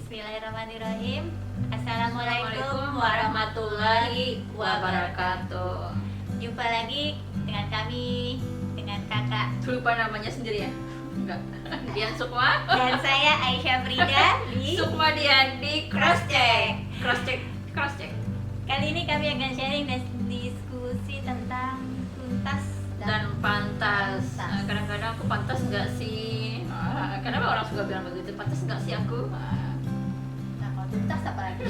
Bismillahirrahmanirrahim. Assalamualaikum warahmatullahi wabarakatuh. Jumpa lagi dengan kami, dengan kakak Lupa namanya sendiri ya? Enggak. Dian Sukma dan saya Aisyah Frida di Sukma Dian di Cross Check. Kali ini kami akan sharing dan diskusi tentang tuntas Dan pantas. Kadang-kadang aku pantas nggak sih? Kenapa orang suka bilang begitu? Pantas nggak sih aku? Nah, kalau tuntas apa lagi?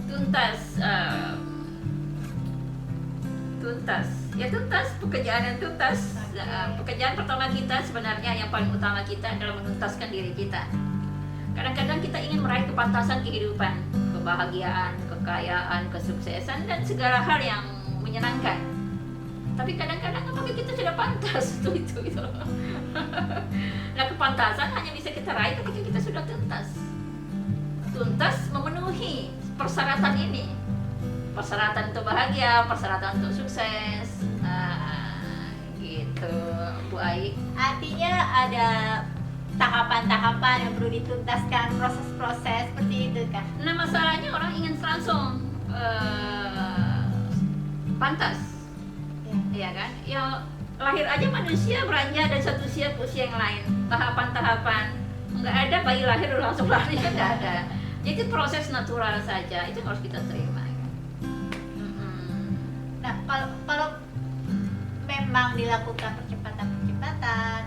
Tuntas. Tuntas. Ya tuntas, pekerjaan yang tuntas. Pekerjaan pertama kita sebenarnya yang paling utama kita adalah menuntaskan diri kita. Kadang-kadang kita ingin meraih kepantasan kehidupan, kebahagiaan, kekayaan, kesuksesan, dan segala hal yang menyenangkan. Tapi kadang-kadang apakah kita tidak pantas itu. Nah, kepantasan hanya bisa kita raih ketika kita sudah tuntas. Tuntas memenuhi persyaratan ini. Persyaratan untuk bahagia, persyaratan untuk sukses. Gitu, Bu Ai. Artinya ada tahapan-tahapan yang perlu dituntaskan, proses-proses seperti itu kan? Nah, masalahnya orang ingin langsung pantas, ya kan? Ya lahir aja manusia beranjak dari satu usia ke usia yang lain, tahapan-tahapan. Nggak ada bayi lahir udah langsung lari, kan nggak ada. Jadi proses natural saja, itu harus kita terima. Kan? Nah, kalau memang dilakukan percepatan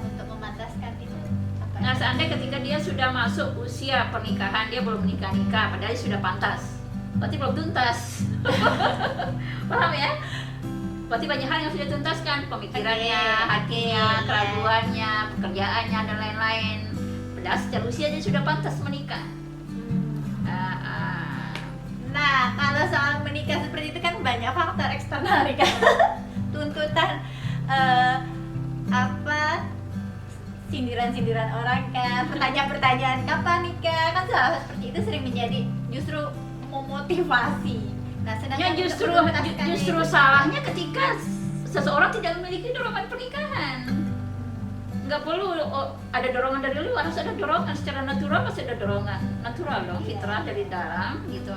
untuk memantaskan itu apa? Nah, seandainya ketika dia sudah masuk usia pernikahan, dia belum menikah-nikah, padahal dia sudah pantas, berarti belum tuntas. Paham ya? Berarti banyak hal yang sudah tuntaskan, pemikirannya, hatinya, keraguannya, pekerjaannya, dan lain-lain. Padahal secara usia dia sudah pantas menikah. Nah, kalau soal menikah seperti itu kan banyak faktor eksternal kan. Tuntutan sindiran-sindiran orang kan, pertanyaan-pertanyaan kapan nikah, kan hal seperti itu sering menjadi justru memotivasi. Nah, sedangkan justru salahnya ketika seseorang tidak memiliki dorongan pernikahan. Nggak perlu ada dorongan dari luar, harus ada dorongan secara natural, pasti ada dorongan natural dong, fitrah dari dalam gitu.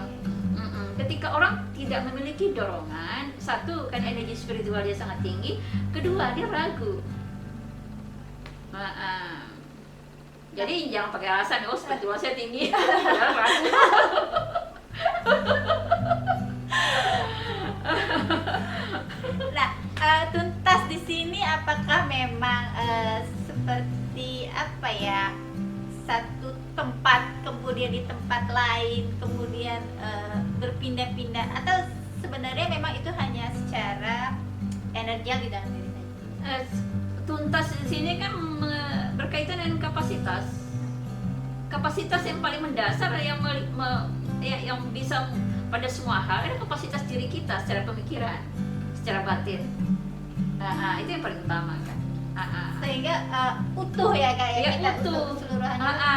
Ketika orang tidak memiliki dorongan, satu kan energi spiritual dia sangat tinggi, kedua dia ragu. Jadi jangan pakai alasan, oh spiritual saya tinggi, padahal ragu. Nah, tuntas di sini apakah memang seperti apa ya? Satu tempat kemudian di tempat lain kemudian berpindah-pindah, atau sebenarnya memang itu hanya secara energial di dalam diri saja? Tuntas di sini kan berkaitan dengan kapasitas yang paling mendasar yang bisa pada semua hal adalah kapasitas diri kita secara pemikiran, secara batin. Itu yang paling utama kan. Sehingga utuh ya Kak ya, kita utuh. keseluruhannya.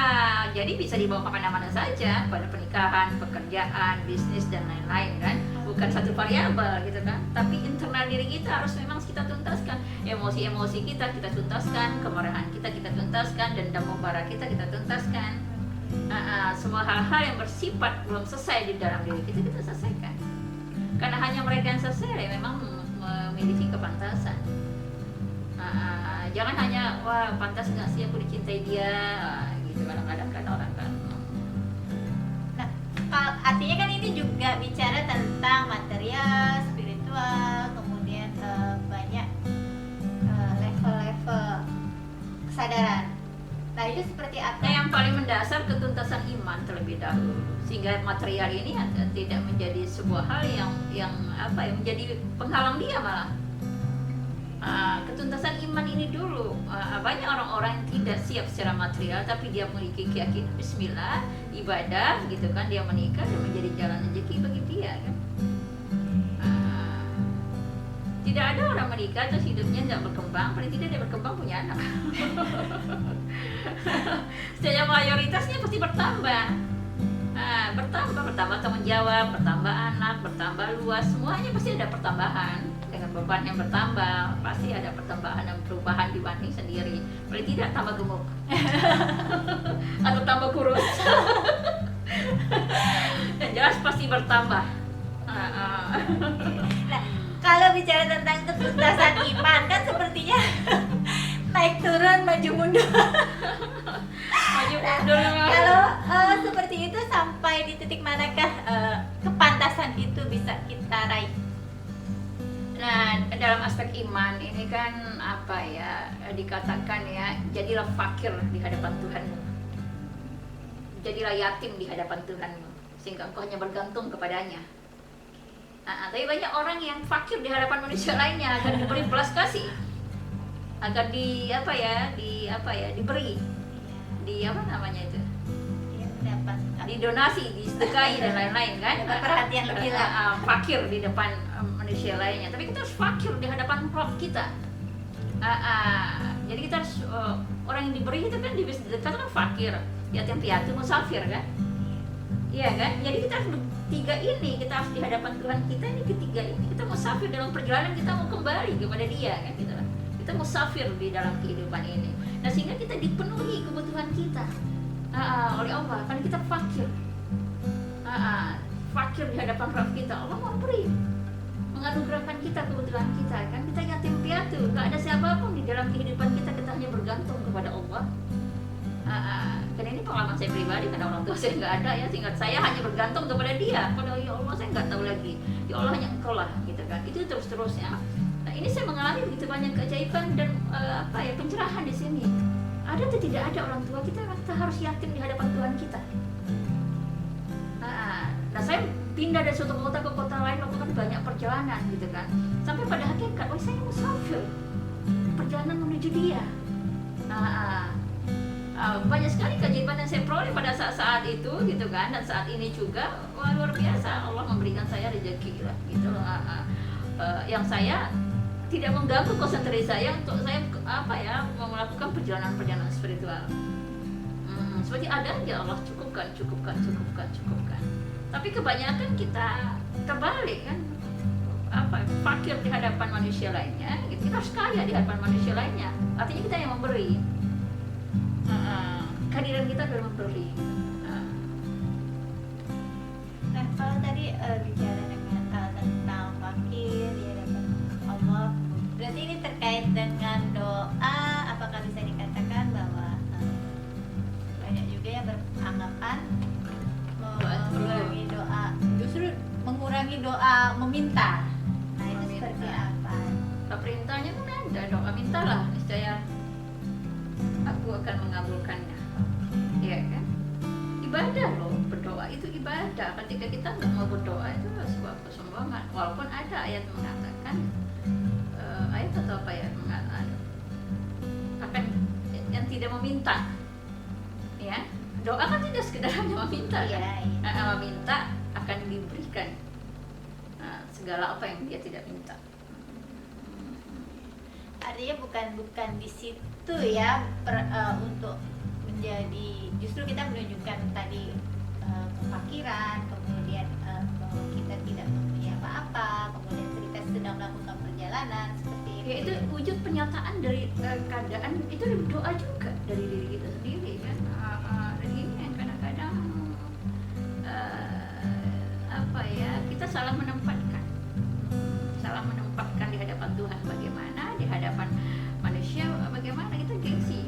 Jadi bisa dibawa kemana-mana saja, pada pernikahan, pekerjaan, bisnis, dan lain-lain kan. Bukan satu variabel gitu kan. Tapi internal diri kita harus memang kita tuntaskan. Emosi-emosi kita tuntaskan, kemarahan kita tuntaskan, dendam membara kita tuntaskan. Semua hal-hal yang bersifat belum selesai di dalam diri kita selesaikan. Karena hanya mereka yang selesai yang memang memiliki kepantasan. Jangan hanya wah pantas nggak sih aku dicintai dia, gitu kadang-kadang kan orang kan. Nah, artinya kan ini juga bicara tentang material, spiritual, kemudian banyak level-level kesadaran. Nah, itu seperti apa? Nah, yang paling mendasar ketuntasan iman terlebih dahulu, sehingga material ini tidak menjadi sebuah hal yang menjadi penghalang dia malah. Ketuntasan iman ini dulu. Banyak orang-orang yang tidak siap secara material tapi dia memiliki keyakinan bismillah, ibadah gitu kan, dia menikah dan menjadi jalan rezeki bagi dia kan. Tidak ada orang menikah terus hidupnya tidak berkembang, paling tidak dia berkembang punya anak. Secara mayoritasnya pasti bertambah. Bertambah tanggung jawab, bertambah anak, bertambah luas, semuanya pasti ada pertambahan. Dengan beban yang bertambah, pasti ada pertambahan dan perubahan dibanding sendiri. Paling tidak tambah gemuk. bertambah. Nah, kalau bicara tentang ketuntasan iman kan sepertinya naik turun maju mundur. Maju mundur. Kalau seperti itu sampai di titik manakah kepantasan itu bisa kita raih? Nah, dalam aspek iman ini kan apa ya, dikatakan ya, jadilah fakir di hadapan Tuhanmu. Jadilah yatim di hadapan Tuhanmu, sehingga engkau hanya bergantung kepadanya. Tapi banyak orang yang fakir di hadapan manusia lainnya agar diberi belas kasih, agar diberi, di apa namanya itu, Dapat didonasi, disedekahi dan lain-lain kan. Dapat perhatian lebih lah. Fakir di depan manusia lainnya, tapi kita harus fakir di hadapan Rob kita. Jadi kita harus orang yang diberi itu kan dikatakan fakir, yatim piatu, musafir kan. Iya kan? Jadi kita harus tiga ini, kita harus di hadapan Tuhan kita ini, ketiga ini kita musafir dalam perjalanan, kita mau kembali kepada Dia kan, kita musafir di dalam kehidupan ini. Nah, sehingga kita dipenuhi kebutuhan kita oleh Allah, karena kita fakir. Fakir di hadapan Rabb kita, Allah mau beri, menganugerahkan kita kebutuhan kita kan. Kita yatim piatu, nggak ada siapapun di dalam kehidupan kita, kita hanya bergantung kepada Allah. Dan ini pengalaman saya pribadi, karena orang tua saya nggak ada ya, sehingga saya hanya bergantung kepada Dia. Padahal ya Allah, saya nggak tahu lagi, ya Allah hanya Engkau lah gitu kan. Itu terus-terusnya. Nah, ini saya mengalami begitu banyak keajaiban dan pencerahan di sini. Ada atau tidak ada orang tua kita harus yatim di hadapan Tuhan kita. Nah, saya pindah dari suatu kota ke kota lain, melakukan banyak perjalanan gitu kan, sampai pada hakikat, saya musafir, perjalanan menuju Dia. Banyak sekali keajaiban yang saya peroleh pada saat itu gitu kan, dan saat ini juga luar biasa, Allah memberikan saya rezeki lah gitu. Yang saya tidak mengganggu konsentrasi saya untuk saya melakukan perjalanan spiritual. Seperti ada ya Allah, cukupkan. Tapi kebanyakan kita terbalik kan, fakir di hadapan manusia lainnya, gitu. Kita harus kaya di hadapan manusia lainnya. Artinya kita yang memberi. Kehadiran kita adalah memberi. Nah, kalau tadi bicara dengan tentang fakir di hadapan Allah, berarti ini terkait dengan doa. Apakah bisa dikatakan bahwa banyak juga yang beranggapan mengurangi doa, justru mengurangi doa meminta. Nah, itu Meminta. seperti apa? Perintahnya pun ada, doa mintalah, niscaya aku akan mengabulkannya. Iya kan? Ibadah loh, berdoa itu ibadah. Ketika kita nggak mau berdoa itu sebuah kesombongan. Walaupun ada ayat mengatakan, ayat atau apa ya, mengatakan akan yang tidak meminta, ya. Doa kan tidak sekedar hanya meminta. Iya. Meminta akan diberikan segala apa yang dia tidak minta. Artinya bukan di situ ya, untuk menjadi, justru kita menunjukkan tadi kefakiran, kemudian bahwa kita tidak mempunyai apa-apa, kemudian kita sedang melakukan perjalanan seperti itu. Ya, itu wujud penyataan dari keadaan itu, dari doa juga dari diri kita sendiri kan. Dan ini yang kadang-kadang kita salah menempatkan di hadapan Tuhan bagaimana, di hadapan manusia bagaimana, kita gengsi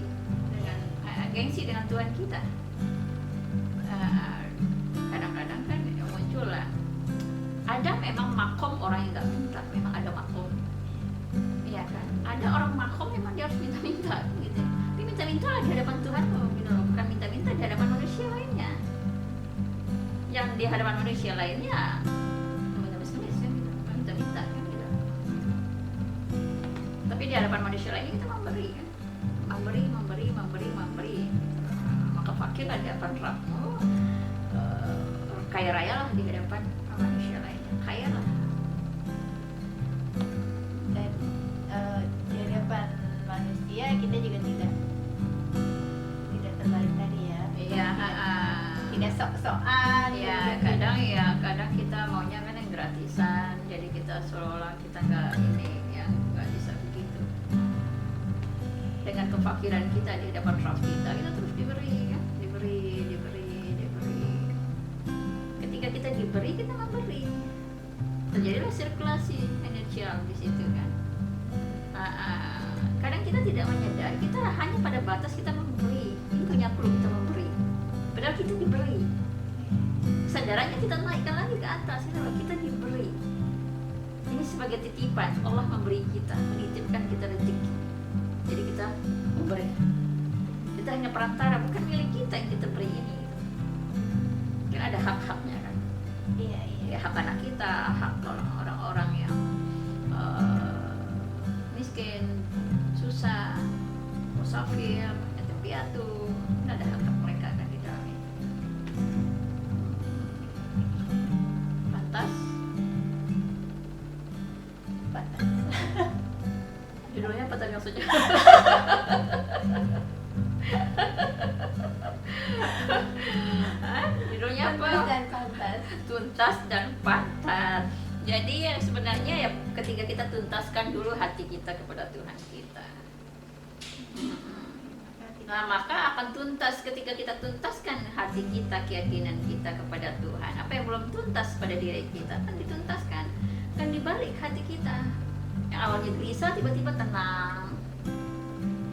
dengan Tuhan kita. Kadang-kadang kan muncul lah, ada memang makom orang yang nggak minta, memang ada makom, iya kan, ada orang makom memang dia harus minta-minta gitu, tapi minta-minta di hadapan Tuhan gitu, bukan minta-minta di hadapan manusia lainnya. Yang di hadapan manusia lainnya minta-minta kan gitu. Tapi di hadapan manusia lainnya kita memberi kan, memberi. Maka fakirlah di hadapan Rabbmu, kaya raya lah di hadapan manusia lainnya, kaya lah. Dan di hadapan manusia kita juga tidak terbalik tadi ya. Iya, Tidak sok-sokan. ya kadang kita maunya kan yang gratisan, jadi kita seolah-olah kita nggak bisa begitu. Dengan kefakiran kita di hadapan Rabb kita terus diberi kan, diberi. Ketika kita kita diberi, kita memberi. Terjadilah sirkulasi energial di situ kan. Kadang kita tidak menyadari, kita hanya pada batas kita memberi. Ini punya perlu kita memberi. Padahal kita diberi. Kesadarannya kita naikkan lagi ke atas, kalau kita diberi. Ini sebagai titipan, Allah memberi kita, menitipkan kita rezeki. Jadi kita memberi. Kita hanya perantara, bukan milik kita yang kita beri ini. Kan ada hak-haknya kan. Iya. Ya, hak anak kita, hak orang-orang yang miskin, susah, musafir, yatim piatu, ada hak-hak mereka kan di dalam ini. Pantas. Judulnya apa tadi maksudnya? Judulnya apa? Tuntas dan pantas. Tuntas dan pantas. Jadi ya sebenarnya ya ketika kita tuntaskan dulu hati kita kepada Tuhan kita. Nah, maka akan tuntas ketika kita tuntaskan hati kita, keyakinan kita kepada Tuhan. Apa yang belum tuntas pada diri kita kan dituntaskan. Kan dibalik hati kita. Yang awalnya gelisah tiba-tiba tenang.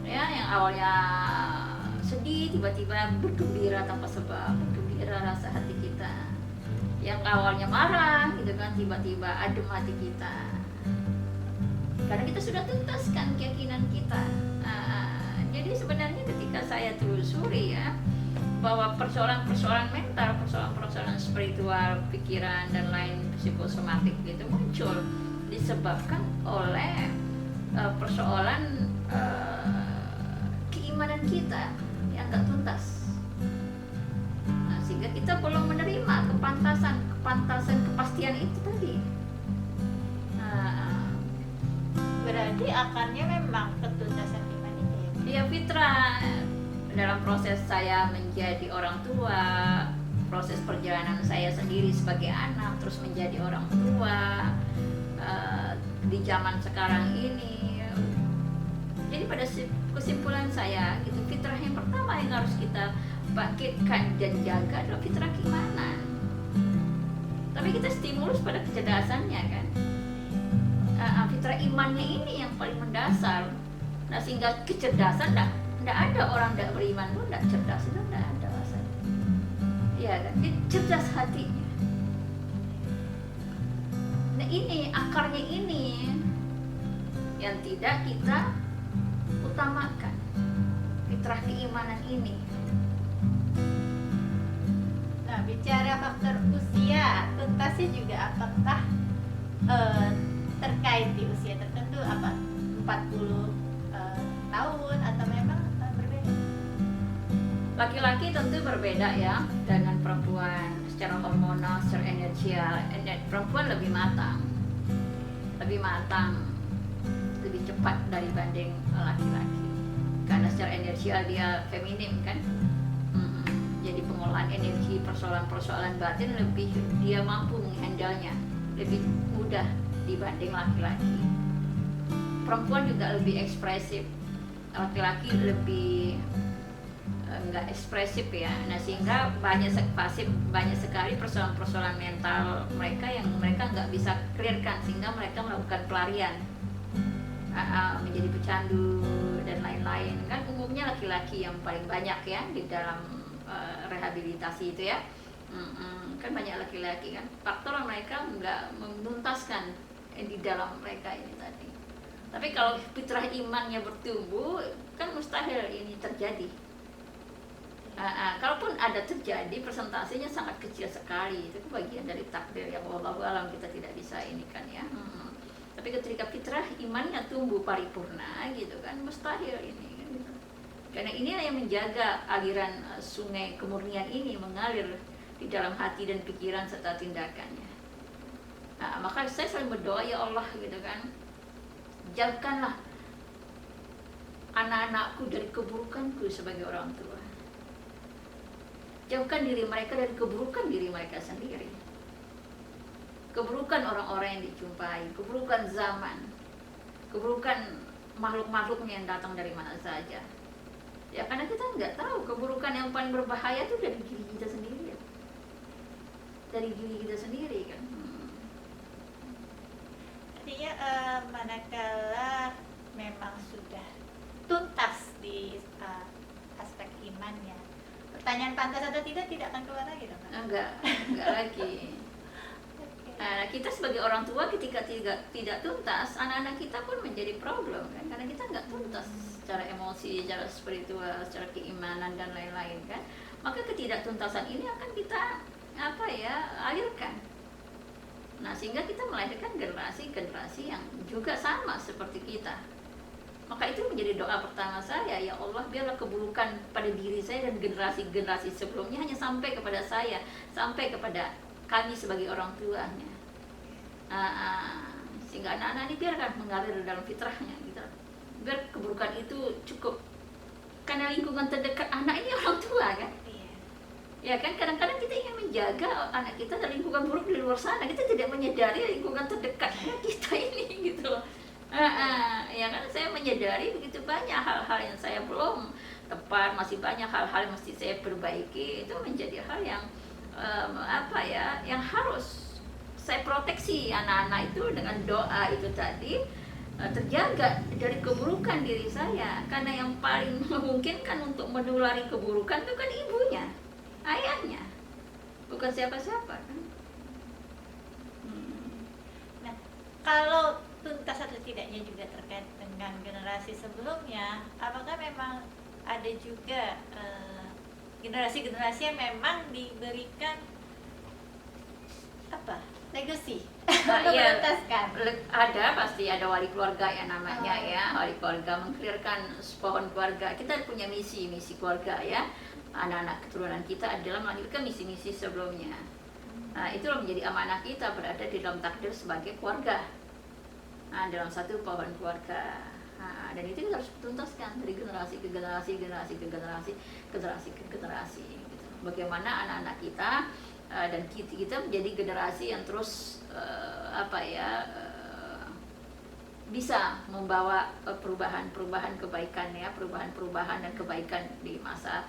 Ya, yang awalnya sedih tiba-tiba bergembira tanpa sebab, bergembira rasa hati kita. Yang awalnya marah gitu kan tiba-tiba adem hati kita. Karena kita sudah tuntaskan keyakinan kita. Jadi sebenarnya ketika saya telusuri ya bahwa persoalan-persoalan mental, persoalan-persoalan spiritual, pikiran dan lain psikosomatik itu muncul disebabkan oleh persoalan keimanan kita yang nggak tuntas. Nah, sehingga kita belum menerima kepantasan kepastian itu tadi. Berarti akarnya memang ketuntasan iman itu ya. Ya fitrah. Dalam proses saya menjadi orang tua, proses perjalanan saya sendiri sebagai anak, terus menjadi orang tua di zaman sekarang ini. Jadi pada kesimpulan saya, gitu, fitrah yang pertama yang harus kita bangkitkan dan jaga adalah fitrah keimanan. Tapi kita stimulus pada kecerdasannya kan. Fitrah imannya ini yang paling mendasar. Nah, sehingga kecerdasan tidak ada orang tidak beriman pun tidak cerdas, itu tidak ada rasanya. Iya kan? Dia cerdas hatinya. Nah, ini akarnya ini yang tidak kita utamakan. Fitrah keimanan ini. Nah, bicara faktor usia, tuntasnya juga apakah terkait di usia tertentu, apa 40 tahun atau memang berbeda? Laki-laki tentu berbeda ya dengan perempuan secara hormonal, secara energial. Perempuan lebih matang, lebih cepat dibanding laki-laki. Karena secara energial dia feminim kan. Jadi pengolahan energi, persoalan-persoalan batin lebih dia mampu menghandle-nya, lebih mudah dibanding laki-laki. Perempuan juga lebih ekspresif, laki-laki lebih enggak ekspresif ya. Nah, sehingga banyak sekali persoalan-persoalan mental mereka yang mereka nggak bisa clearkan, sehingga mereka melakukan pelarian, menjadi pecandu dan lain-lain. Kan umumnya laki-laki yang paling banyak ya di dalam rehabilitasi itu ya. Kan banyak laki-laki kan, faktor mereka nggak menuntaskan di dalam mereka ini tadi. Tapi kalau fitrah imannya bertumbuh, kan mustahil ini terjadi. Kalaupun ada terjadi, persentasenya sangat kecil sekali. Itu bagian dari takdir yang wallahu alam, kita tidak bisa ini kan ya. Tapi ketika fitrah imannya tumbuh paripurna gitu kan, mustahil ini kan gitu. Karena ini yang menjaga aliran sungai kemurnian ini mengalir di dalam hati dan pikiran serta tindakannya. Maka saya selalu berdoa, ya Allah gitu kan, jauhkanlah anak-anakku dari keburukanku sebagai orang tua. Jauhkan diri mereka dari keburukan diri mereka sendiri, keburukan orang-orang yang dijumpai, keburukan zaman, keburukan makhluk-makhluknya yang datang dari mana saja. Ya karena kita nggak tahu keburukan yang paling berbahaya itu dari diri kita sendiri. dari diri kita sendiri kan. Artinya manakala memang sudah tuntas di aspek imannya, pertanyaan pantas atau tidak akan keluar lagi dong, Kak? Enggak lagi. Oke. Nah, kita sebagai orang tua ketika tidak tuntas, anak-anak kita pun menjadi problem kan, karena kita nggak tuntas secara emosi, secara spiritual, secara keimanan dan lain-lain kan. Maka ketidaktuntasan ini akan kita alirkan. Nah, sehingga kita melahirkan generasi-generasi yang juga sama seperti kita. Maka itu menjadi doa pertama saya, ya Allah, biarlah keburukan pada diri saya dan generasi-generasi sebelumnya hanya sampai kepada saya, sampai kepada kami sebagai orang tuanya. Sehingga anak-anak ini biarkan mengalir dalam fitrahnya gitu. Biar keburukan itu cukup, karena lingkungan terdekat anak ini orang tua kan. Iya. Ya kan, kadang-kadang kita ingin menjaga anak kita dari lingkungan buruk di luar sana, kita tidak menyadari lingkungan terdekatnya kita ini gitu loh. Ya kan, saya menyadari begitu banyak hal-hal yang saya belum tepat, masih banyak hal-hal yang mesti saya perbaiki. Itu menjadi hal yang yang harus saya proteksi anak-anak itu dengan doa itu tadi, terjaga dari keburukan diri saya, karena yang paling memungkinkan untuk menulari keburukan itu kan ibunya, ayahnya, bukan siapa-siapa kan. Nah, kalau tuntas atau tidaknya juga terkait dengan generasi sebelumnya, apakah memang ada juga generasi-generasi yang memang diberikan legacy untuk Iya, menuntaskan? ada, pasti ada wali keluarga yang namanya ya, wali keluarga mengklirkan pohon keluarga. Kita punya misi keluarga ya. Anak-anak keturunan kita adalah melanjutkan misi-misi sebelumnya. Nah, itulah menjadi amanah kita berada di dalam takdir sebagai keluarga. Nah, dalam satu pohon keluarga. Nah, dan itu kita harus tuntaskan dari generasi ke generasi, generasi ke generasi. Gitu. Bagaimana anak-anak kita dan kita menjadi generasi yang terus bisa membawa perubahan kebaikan ya, perubahan dan kebaikan di masa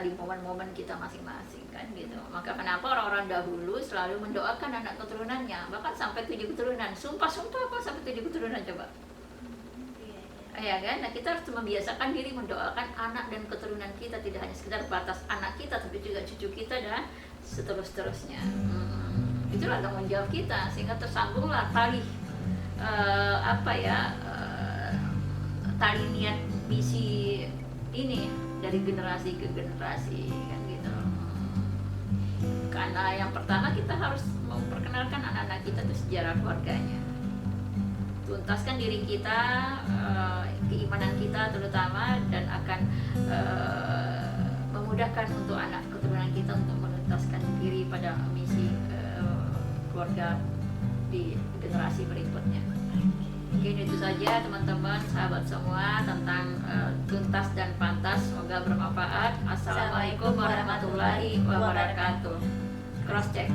di momen-momen kita masing-masing kan gitu. Maka kenapa orang-orang dahulu selalu mendoakan anak keturunannya, bahkan sampai 7 keturunan. Sumpah apa sampai 7 keturunan coba. Ya kan? Nah, kita harus membiasakan diri mendoakan anak dan keturunan kita, tidak hanya sekedar batas anak kita, tapi juga cucu kita dan seterusnya. Itulah tanggung jawab kita, sehingga tersambunglah tali tali niat misi ini dari generasi ke generasi kan gitu. Karena yang pertama kita harus memperkenalkan anak-anak kita itu sejarah keluarganya, tuntaskan diri kita, keimanan kita terutama, dan akan memudahkan untuk anak keturunan kita untuk menuntaskan diri pada misi keluarga di generasi berikutnya. Mungkin itu saja teman-teman, sahabat semua, tentang tuntas dan pantas. Semoga bermanfaat. Assalamualaikum warahmatullahi wabarakatuh. Cross check.